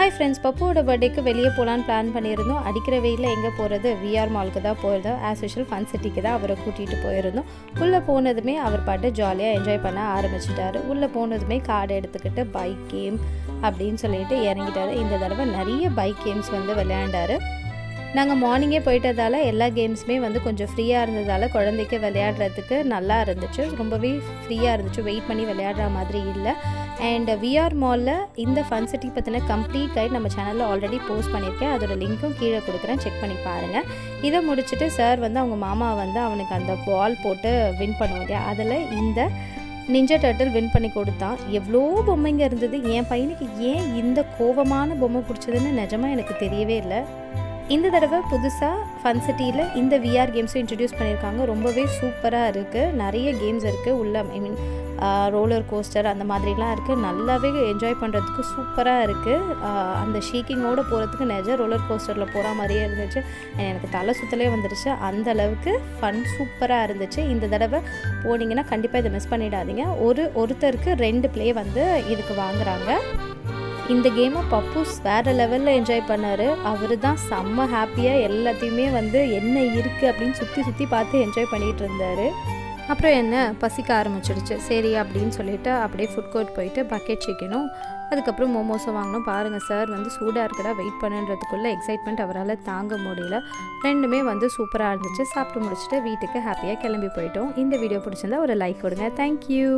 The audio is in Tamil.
ஹாய் ஃப்ரெண்ட்ஸ், பப்புவோட பர்த்டேக்கு வெளியே போகலான்னு பிளான் பண்ணியிருந்தோம். அடிக்கிற வெயிலில் எங்கே போகிறது, விஆர் மாலுக்கு தான் போயிருந்தோம். ஆஸ் யூஷுவல் ஃபன் சிட்டிக்கு தான் அவரை கூட்டிகிட்டு போயிருந்தோம். உள்ளே போனதுமே அவர் பாட்டு ஜாலியாக என்ஜாய் பண்ண ஆரம்பிச்சிட்டாரு. உள்ளே போனதுமே கார்டு எடுத்துக்கிட்டு பைக் கேம் அப்படின்னு சொல்லிட்டு இறங்கிட்டாரு. இந்த தடவை நிறைய பைக் கேம்ஸ் விளையாண்டாரு. நாங்கள் மார்னிங்கே போயிட்டதால் எல்லா கேம்ஸுமே கொஞ்சம் ஃப்ரீயாக இருந்ததால் குழந்தைக்கு விளையாடுறதுக்கு நல்லா இருந்துச்சு. ரொம்பவே ஃப்ரீயாக இருந்துச்சு, வெயிட் பண்ணி விளையாடுற மாதிரி இல்லை. அண்ட் விஆர் மாலில் இந்த ஃபன் சிட்டி பற்றின கம்ப்ளீட் கைட் நம்ம சேனலில் ஆல்ரெடி போஸ்ட் பண்ணியிருக்கேன். அதோட லிங்க்கும் கீழே கொடுக்குறேன், செக் பண்ணி பாருங்கள். இதை முடிச்சுட்டு சார் அவங்க மாமா அவனுக்கு அந்த பால் போட்டு வின் பண்ணுவாங்க. அதில் இந்த நிஞ்சா டர்ட்டில் வின் பண்ணி கொடுத்தான். எவ்வளோ பொம்மைங்க இருந்தது. என் பையனுக்கு ஏன் இந்த கோவமான பொம்மை பிடிச்சதுன்னு நிஜமாக எனக்கு தெரியவே இல்லை. இந்த தடவை புதுசாக ஃபன் சிட்டியில் இந்த விஆர் கேம்ஸும் இன்ட்ரடியூஸ் பண்ணியிருக்காங்க. ரொம்பவே சூப்பராக இருக்குது. நிறைய கேம்ஸ் இருக்குது உள்ள. ரோலர் கோஸ்டர் அந்த மாதிரிலாம் இருக்குது. நல்லாவே என்ஜாய் பண்ணுறதுக்கு சூப்பராக இருக்குது. அந்த ஷேக்கிங்கோடு போகிறதுக்கு நிஜம் ரோலர் கோஸ்டரில் போகிற மாதிரியே இருந்துச்சு. எனக்கு தலை சுத்தலே வந்துடுச்சு. அந்த அளவுக்கு ஃபன் சூப்பராக இருந்துச்சு. இந்த தடவை போனீங்கன்னா கண்டிப்பாக இதை மிஸ் பண்ணிடாதீங்க. ஒருத்தருக்கு 2 ப்ளே இதுக்கு வாங்குகிறாங்க. இந்த கேமை பப்புஸ் வேறு லெவலில் என்ஜாய் பண்ணார். அவர் தான் செம்ம ஹாப்பியாக எல்லாத்தையுமே என்ன இருக்குது அப்படின்னு சுற்றி பார்த்து என்ஜாய் பண்ணிகிட்டு இருந்தார். அப்புறம் என்ன பசிக்க ஆரம்பிச்சிடுச்சு. சரி அப்படின்னு சொல்லிட்டு அப்படியே ஃபுட் கோர்ட் போயிட்டு பக்கெட் சிக்கனும் அதுக்கப்புறம் மோமோஸும் வாங்கினோம். பாருங்கள், சார் சூடாக இருக்கடா வெயிட் பண்ணுன்றதுக்குள்ளே எக்ஸைட்மெண்ட் அவரால் தாங்க முடியல. ரெண்டுமே சூப்பராக இருந்துச்சு. சாப்பிட்டு முடிச்சுட்டு வீட்டுக்கு ஹாப்பியாக கிளம்பி போயிட்டோம். இந்த வீடியோ பிடிச்சிருந்தா ஒரு லைக் கொடுங்க. தேங்க்யூ.